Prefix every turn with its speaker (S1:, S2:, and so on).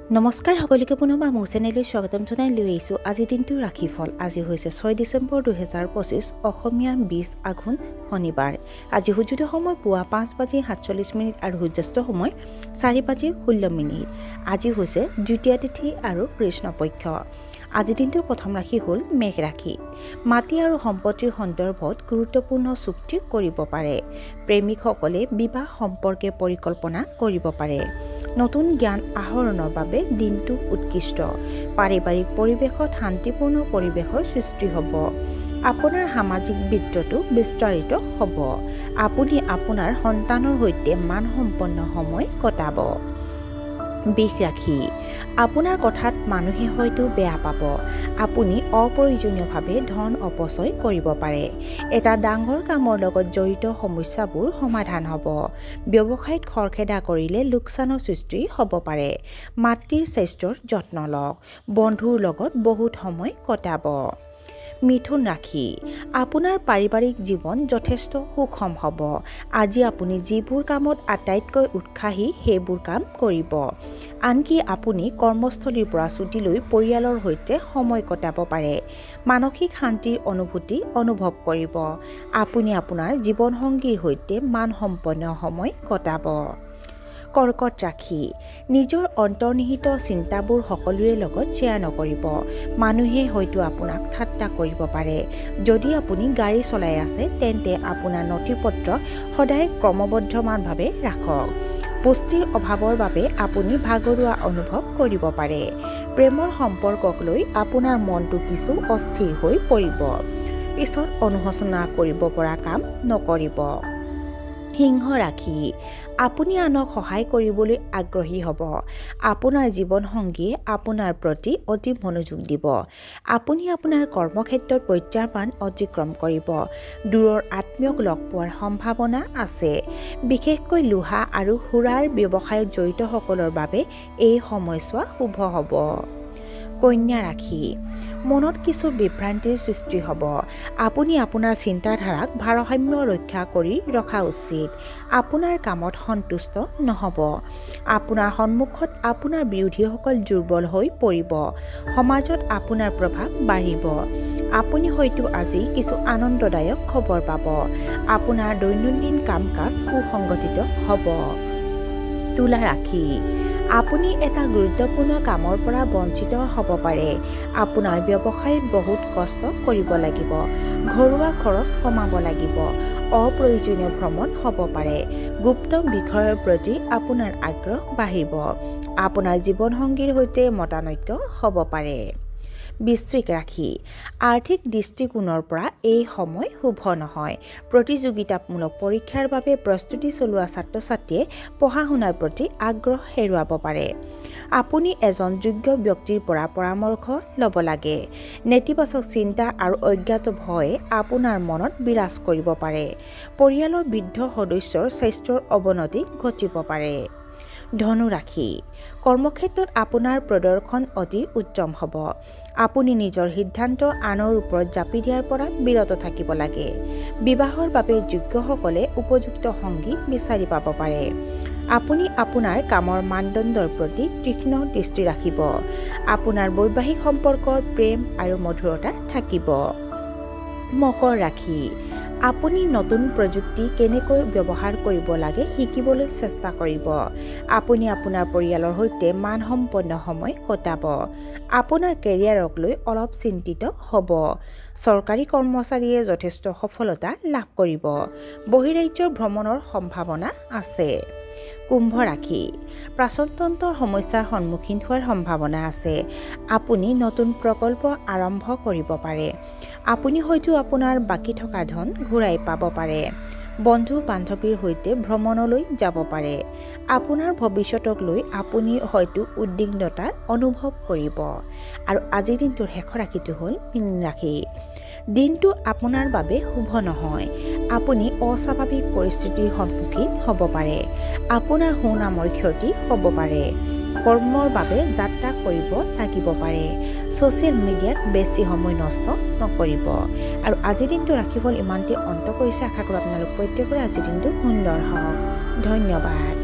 S1: নমস্কাৰ সকলোকে পুনৰবাৰ মোৰ চেনেললৈ স্বাগতম জনাই লৈ আহিছোঁ আজিৰ দিনটোৰ ৰাশিফল। আজি হৈছে 6 ডিচেম্বৰ 2025 অসমীয়া 20 আঘোণ শনিবাৰ। আজি সূৰ্যোদয় সময় পুৱা 5:47 আৰু সূৰ্যাস্ত সময় 4:16। আজি হৈছে দ্বিতীয়া তিথি আৰু কৃষ্ণপক্ষ। আজি দিনটোৰ প্ৰথম ৰাশি হ'ল মেঘ ৰাশি। মাটি আৰু সম্পত্তিৰ সন্দৰ্ভত গুৰুত্বপূৰ্ণ চুক্তি কৰিব পাৰে। প্ৰেমিকসকলে বিবাহ সম্পৰ্কে পৰিকল্পনা কৰিব পাৰে। নতুন জ্ঞান আহৰণৰ বাবে দিনটো উৎকৃষ্ট। পাৰিবাৰিক পৰিৱেশত শান্তিপূৰ্ণ পৰিৱেশৰ সৃষ্টি হ'ব। আপোনাৰ সামাজিক বৃত্তটো বিস্তাৰিত হ'ব। আপুনি আপোনাৰ সন্তানৰ সৈতে মানসম্পন্ন সময় কটাব। বৃষ ৰাশি। আপোনাৰ কথাত মানুহে হয়তো বেয়া পাব। আপুনি অপ্ৰয়োজনীয়ভাৱে ধন অপচয় কৰিব পাৰে। এটা ডাঙৰ কামৰ লগত জড়িত সমস্যাবোৰ সমাধান হ'ব। ব্যৱসায়ত খৰখেদা কৰিলে লোকচানৰ সৃষ্টি হ'ব পাৰে। মাতৃৰ স্বাস্থ্যৰ যত্ন লওক। বন্ধুৰ লগত বহুত সময় কটাব। মিথুন ৰাশি। আপোনাৰ পাৰিবাৰিক জীৱন যথেষ্ট সুষম হ'ব। আজি আপুনি যিবোৰ কামত আটাইতকৈ উৎসাহী সেইবোৰ কাম কৰিব। আনকি আপুনি কৰ্মস্থলীৰ পৰা ছুটী লৈ পৰিয়ালৰ সৈতে সময় কটাব পাৰে। মানসিক শান্তিৰ অনুভূতি অনুভৱ কৰিব। আপুনি আপোনাৰ জীৱনসংগীৰ সৈতে মানসম্পন্ন সময় কটাব। কৰ্কট ৰাশি। নিজৰ অন্তৰ্নিহিত চিন্তাবোৰ সকলোৰে লগত শ্বেয়াৰ নকৰিব। মানুহে হয়তো আপোনাক ঠাট্টা কৰিব পাৰে। যদি আপুনি গাড়ী চলাই আছে তেন্তে আপোনাৰ নথিপত্ৰ সদায় ক্ৰমবদ্ধমানভাৱে ৰাখক। পুষ্টিৰ অভাৱৰ বাবে আপুনি ভাগৰুৱা অনুভৱ কৰিব পাৰে। প্ৰেমৰ সম্পৰ্কক লৈ আপোনাৰ মনটো কিছু অস্থিৰ হৈ পৰিব। পিছত অনুশোচনা কৰিব পৰা কাম নকৰিব। সিংহ ৰাশি। আপুনি আনক সহায় কৰিবলৈ আগ্ৰহী হ'ব। আপোনাৰ জীৱনসংগীয়ে আপোনাৰ প্ৰতি অতি মনোযোগ দিব। আপুনি আপোনাৰ কৰ্মক্ষেত্ৰত প্ৰত্যাহ্বান অতিক্ৰম কৰিব। দূৰৰ আত্মীয়ক লগ পোৱাৰ সম্ভাৱনা আছে। বিশেষকৈ লোহা আৰু সুৰাৰ ব্যৱসায়ত জড়িতসকলৰ বাবে এই সময়ছোৱা শুভ হ'ব। কন্যা ৰাশি। মনত কিছু বিভ্ৰান্তিৰ সৃষ্টি হ'ব। আপুনি আপোনাৰ চিন্তাধাৰাক ভাৰসাম্য ৰক্ষা কৰি ৰখা উচিত। আপোনাৰ কামত সন্তুষ্ট নহ'ব। আপোনাৰ সন্মুখত আপোনাৰ বিৰোধীসকল দুৰ্বল হৈ পৰিব। সমাজত আপোনাৰ প্ৰভাৱ বাঢ়িব। আপুনি হয়তো আজি কিছু আনন্দদায়ক খবৰ পাব। আপোনাৰ দৈনন্দিন কাম-কাজ সুসংগঠিত হ'ব। তুলা ৰাশি। আপুনি এটা গুৰুত্বপূৰ্ণ কামৰ পৰা বঞ্চিত হ'ব পাৰে। আপোনাৰ ব্যৱসায়ত বহুত কষ্ট কৰিব লাগিব। ঘৰুৱা খৰচ কমাব লাগিব। অপ্ৰয়োজনীয় ভ্ৰমণ হ'ব পাৰে। গুপ্ত বিষয়ৰ প্ৰতি আপোনাৰ আগ্ৰহ বাঢ়িব। আপোনাৰ জীৱনসংগীৰ সৈতে মতানৈক্য হ'ব পাৰে। বৃশ্চিক ৰাশি। আৰ্থিক দৃষ্টিকোণৰ পৰা এই সময় শুভ নহয়। প্ৰতিযোগিতামূলক পৰীক্ষাৰ বাবে প্ৰস্তুতি চলোৱা ছাত্ৰ-ছাত্ৰীয়ে পঢ়া-শুনাৰ প্ৰতি আগ্ৰহ হেৰুৱাব পাৰে। আপুনি এজন যোগ্য ব্যক্তিৰ পৰা পৰামৰ্শ ল'ব লাগে। নেতিবাচক চিন্তা আৰু অজ্ঞাত ভয়ে আপোনাৰ মনত বিৰাজ কৰিব পাৰে। পৰিয়ালৰ বৃদ্ধ সদস্যৰ স্বাস্থ্যৰ অৱনতি ঘটিব পাৰে। ধনু ৰাশি। কৰ্মক্ষেত্ৰত আপোনাৰ প্ৰদৰ্শন অতি উত্তম হ'ব। আপুনি নিজৰ সিদ্ধান্ত আনৰ ওপৰত জাপি দিয়াৰ পৰা বিৰত থাকিব লাগে। বিবাহৰ বাবে যোগ্যসকলে উপযুক্ত সংগী বিচাৰি পাব পাৰে। আপুনি আপোনাৰ কামৰ মানদণ্ডৰ প্ৰতি তীক্ষ্ণ দৃষ্টি ৰাখিব। আপোনাৰ বৈবাহিক সম্পৰ্কত প্ৰেম আৰু মধুৰতা থাকিব। মকৰ ৰাশি। আপুনি নতুন প্ৰযুক্তি কেনেকৈ ব্যৱহাৰ কৰিব লাগে শিকিবলৈ চেষ্টা কৰিব। আপুনি আপোনাৰ পৰিয়ালৰ সৈতে মানসম্পন্ন সময় কটাব। আপোনাৰ কেৰিয়াৰক লৈ অলপ চিন্তিত হ'ব। চৰকাৰী কৰ্মচাৰীয়ে যথেষ্ট সফলতা লাভ কৰিব। বহিৰাজ্যৰ ভ্ৰমণৰ সম্ভাৱনা আছে। কুম্ভ ৰাশি। পাচনতন্ত্ৰৰ সমস্যাৰ সন্মুখীন হোৱাৰ সম্ভাৱনা আছে। আপুনি নতুন প্ৰকল্প আৰম্ভ কৰিব পাৰে। আপুনি হয়তো আপোনাৰ বাকী থকা ধন ঘূৰাই পাব পাৰে। বন্ধু-বান্ধৱীৰ সৈতে ভ্ৰমণলৈ যাব পাৰে। আপোনাৰ ভৱিষ্যতক লৈ আপুনি হয়তো উদ্বিগ্নতা অনুভৱ কৰিব। আৰু আজিৰ দিনটোৰ শেষৰ ৰাশিটো হ'ল মীন ৰাশি। দিনটো আপোনাৰ বাবে শুভ নহয়। আপুনি অস্বাভাৱিক পৰিস্থিতিৰ সন্মুখীন হ'ব পাৰে। আপোনাৰ সুনামৰ ক্ষতি হ'ব পাৰে। কৰ্মৰ বাবে যাত্ৰা কৰিব লাগিব পাৰে। ছ'চিয়েল মিডিয়াত বেছি সময় নষ্ট নকৰিব। আৰু আজিৰ দিনটো ৰাশিফল ইমানতে অন্ত কৰিছে। আশা কৰোঁ আপোনালোক প্ৰত্যেকৰে আজিৰ দিনটো সুন্দৰ হওক। ধন্যবাদ।